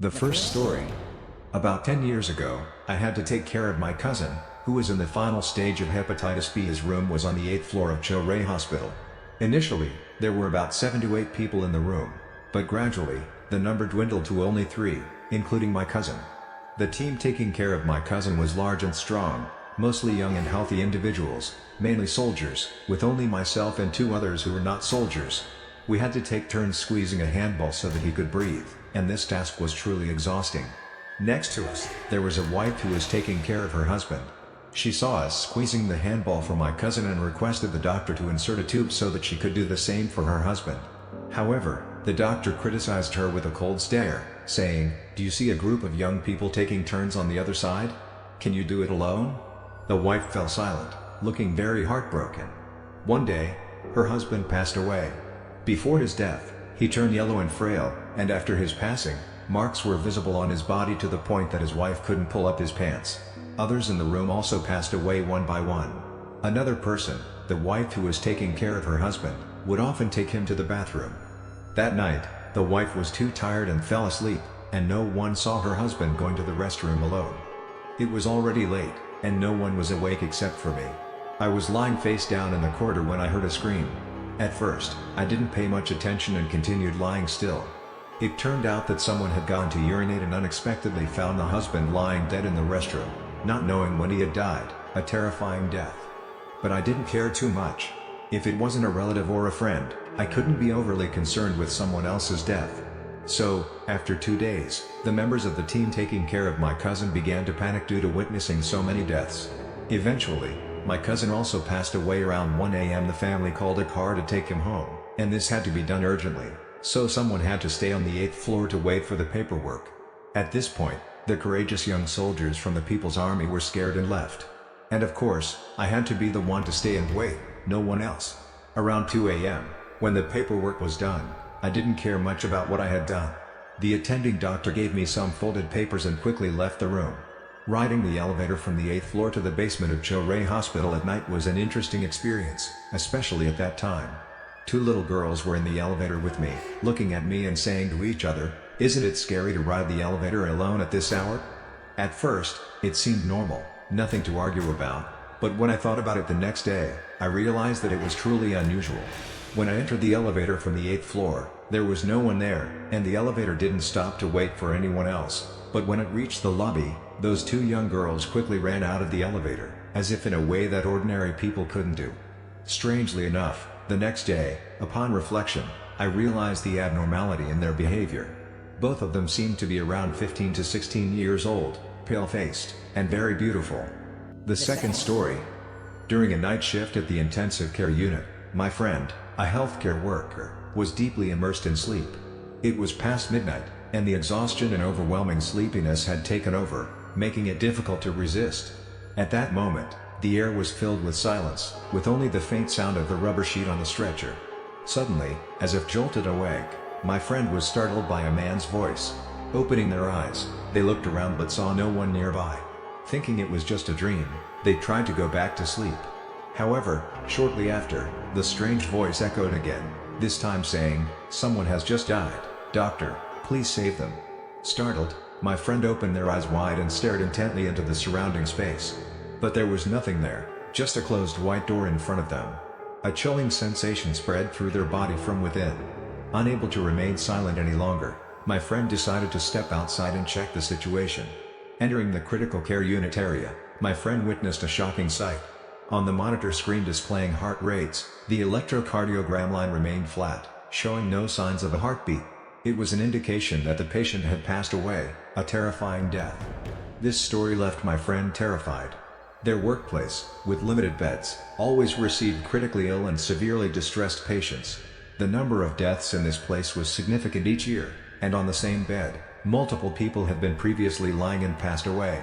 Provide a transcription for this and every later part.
The first story. About 10 years ago, I had to take care of my cousin, who was in the final stage of hepatitis B. His room was on the 8th floor of Ray Hospital. Initially, there were about 7 to 8 people in the room, but gradually, the number dwindled to only 3, including my cousin. The team taking care of my cousin was large and strong, mostly young and healthy individuals, mainly soldiers, with only myself and 2 others who were not soldiers. We had to take turns squeezing a handball so that he could breathe, and this task was truly exhausting. Next to us, there was a wife who was taking care of her husband. She saw us squeezing the handball for my cousin and requested the doctor to insert a tube so that she could do the same for her husband. However, the doctor criticized her with a cold stare, saying, "Do you see a group of young people taking turns on the other side? Can you do it alone?" The wife fell silent, looking very heartbroken. One day, her husband passed away. Before his death, he turned yellow and frail, and after his passing, marks were visible on his body to the point that his wife couldn't pull up his pants. Others in the room also passed away one by one. Another person, the wife who was taking care of her husband, would often take him to the bathroom. That night, the wife was too tired and fell asleep, and no one saw her husband going to the restroom alone. It was already late, and no one was awake except for me. I was lying face down in the corridor when I heard a scream. At first, I didn't pay much attention and continued lying still. It turned out that someone had gone to urinate and unexpectedly found the husband lying dead in the restroom, not knowing when he had died, a terrifying death. But I didn't care too much. If it wasn't a relative or a friend, I couldn't be overly concerned with someone else's death. So, after 2 days, the members of the team taking care of my cousin began to panic due to witnessing so many deaths. Eventually, my cousin also passed away around 1 a.m. The family called a car to take him home, and this had to be done urgently, so someone had to stay on the 8th floor to wait for the paperwork. At this point, the courageous young soldiers from the People's Army were scared and left. And of course, I had to be the one to stay and wait, no one else. Around 2 a.m., when the paperwork was done, I didn't care much about what I had done. The attending doctor gave me some folded papers and quickly left the room. Riding the elevator from the 8th floor to the basement of Ray Hospital at night was an interesting experience, especially at that time. 2 little girls were in the elevator with me, looking at me and saying to each other, "Isn't it scary to ride the elevator alone at this hour?" At first, it seemed normal, nothing to argue about, but when I thought about it the next day, I realized that it was truly unusual. When I entered the elevator from the 8th floor, there was no one there, and the elevator didn't stop to wait for anyone else. But when it reached the lobby, those 2 young girls quickly ran out of the elevator, as if in a way that ordinary people couldn't do. Strangely enough, the next day, upon reflection, I realized the abnormality in their behavior. Both of them seemed to be around 15 to 16 years old, pale-faced, and very beautiful. The second story. During a night shift at the intensive care unit, my friend, a healthcare worker, was deeply immersed in sleep. It was past midnight, and the exhaustion and overwhelming sleepiness had taken over, making it difficult to resist. At that moment, the air was filled with silence, with only the faint sound of the rubber sheet on the stretcher. Suddenly, as if jolted awake, my friend was startled by a man's voice. Opening their eyes, they looked around but saw no one nearby. Thinking it was just a dream, they tried to go back to sleep. However, shortly after, the strange voice echoed again, this time saying, "Someone has just died. Doctor, please save them." Startled, my friend opened their eyes wide and stared intently into the surrounding space. But there was nothing there, just a closed white door in front of them. A chilling sensation spread through their body from within. Unable to remain silent any longer, my friend decided to step outside and check the situation. Entering the critical care unit area, my friend witnessed a shocking sight. On the monitor screen displaying heart rates, the electrocardiogram line remained flat, showing no signs of a heartbeat. It was an indication that the patient had passed away, a terrifying death. This story left my friend terrified. Their workplace, with limited beds, always received critically ill and severely distressed patients. The number of deaths in this place was significant each year, and on the same bed, multiple people had been previously lying and passed away.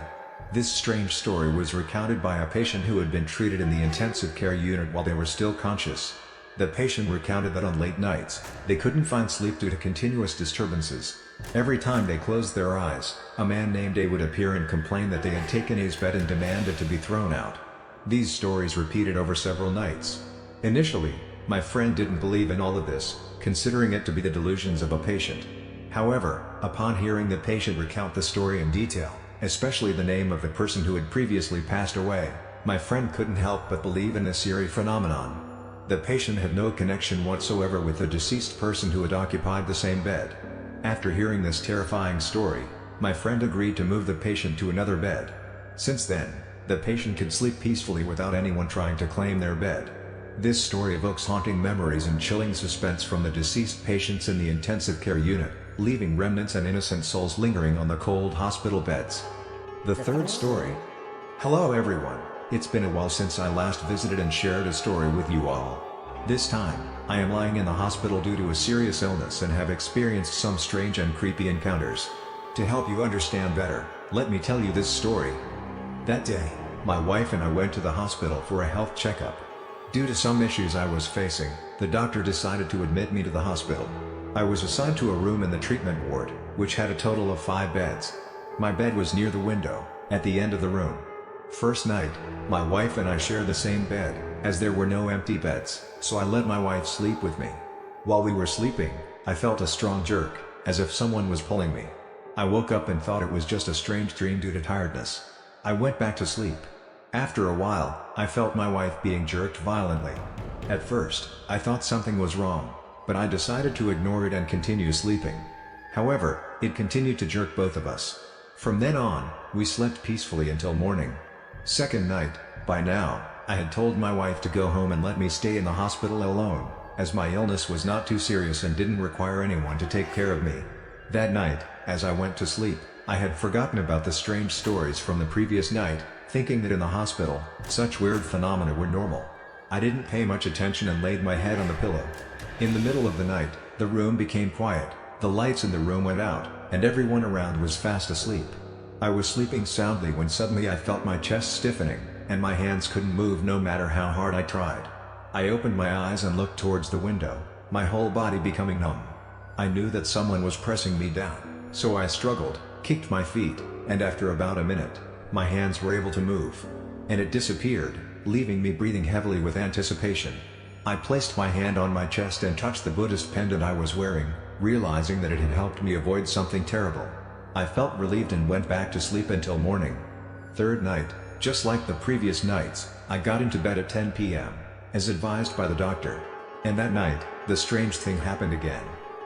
This strange story was recounted by a patient who had been treated in the intensive care unit while they were still conscious. The patient recounted that on late nights, they couldn't find sleep due to continuous disturbances. Every time they closed their eyes, a man named A would appear and complain that they had taken A's bed and demanded to be thrown out. These stories repeated over several nights. Initially, my friend didn't believe in all of this, considering it to be the delusions of a patient. However, upon hearing the patient recount the story in detail, especially the name of the person who had previously passed away, my friend couldn't help but believe in this eerie phenomenon. The patient had no connection whatsoever with the deceased person who had occupied the same bed. After hearing this terrifying story, my friend agreed to move the patient to another bed. Since then, the patient could sleep peacefully without anyone trying to claim their bed. This story evokes haunting memories and chilling suspense from the deceased patients in the intensive care unit, leaving remnants and innocent souls lingering on the cold hospital beds. The third story. Hello everyone, it's been a while since I last visited and shared a story with you all. This time, I am lying in the hospital due to a serious illness and have experienced some strange and creepy encounters. To help you understand better, let me tell you this story. That day, my wife and I went to the hospital for a health checkup. Due to some issues I was facing, the doctor decided to admit me to the hospital. I was assigned to a room in the treatment ward, which had a total of 5 beds. My bed was near the window, at the end of the room. First night, my wife and I shared the same bed, as there were no empty beds, so I let my wife sleep with me. While we were sleeping, I felt a strong jerk, as if someone was pulling me. I woke up and thought it was just a strange dream due to tiredness. I went back to sleep. After a while, I felt my wife being jerked violently. At first, I thought something was wrong, but I decided to ignore it and continue sleeping. However, it continued to jerk both of us. From then on, we slept peacefully until morning. Second night, by now, I had told my wife to go home and let me stay in the hospital alone, as my illness was not too serious and didn't require anyone to take care of me. That night, as I went to sleep, I had forgotten about the strange stories from the previous night, thinking that in the hospital, such weird phenomena were normal. I didn't pay much attention and laid my head on the pillow. In the middle of the night, the room became quiet, the lights in the room went out, and everyone around was fast asleep. I was sleeping soundly when suddenly I felt my chest stiffening, and my hands couldn't move no matter how hard I tried. I opened my eyes and looked towards the window, my whole body becoming numb. I knew that someone was pressing me down, so I struggled, kicked my feet, and after about a minute, my hands were able to move. And it disappeared, leaving me breathing heavily with anticipation. I placed my hand on my chest and touched the Buddhist pendant I was wearing, realizing that it had helped me avoid something terrible. I felt relieved and went back to sleep until morning. Third night, just like the previous nights, I got into bed at 10 p.m., as advised by the doctor. And that night, the strange thing happened again.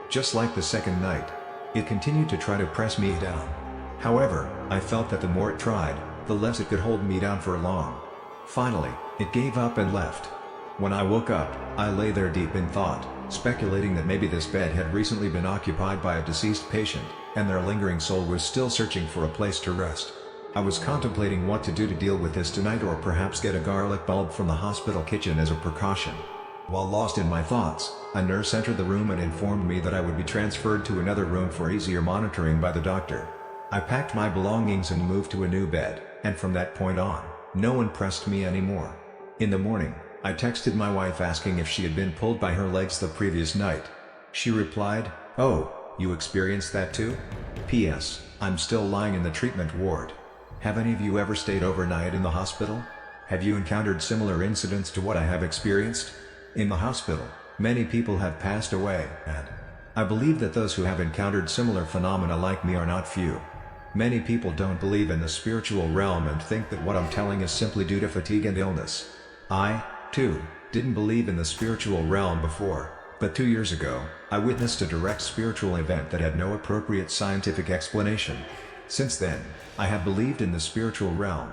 Just like the second night, it continued to try to press me down. However, I felt that the more it tried, the less it could hold me down for long. Finally, it gave up and left. When I woke up, I lay there deep in thought, speculating that maybe this bed had recently been occupied by a deceased patient, and their lingering soul was still searching for a place to rest. I was contemplating what to do to deal with this tonight, or perhaps get a garlic bulb from the hospital kitchen as a precaution. While lost in my thoughts, a nurse entered the room and informed me that I would be transferred to another room for easier monitoring by the doctor. I packed my belongings and moved to a new bed, and from that point on, no one pressed me anymore. In the morning, I texted my wife asking if she had been pulled by her legs the previous night. She replied, "Oh, you experienced that too? P.S. I'm still lying in the treatment ward. Have any of you ever stayed overnight in the hospital? Have you encountered similar incidents to what I have experienced? In the hospital, many people have passed away, and I believe that those who have encountered similar phenomena like me are not few. Many people don't believe in the spiritual realm and think that what I'm telling is simply due to fatigue and illness. I, too, didn't believe in the spiritual realm before, but 2 years ago, I witnessed a direct spiritual event that had no appropriate scientific explanation. Since then, I have believed in the spiritual realm,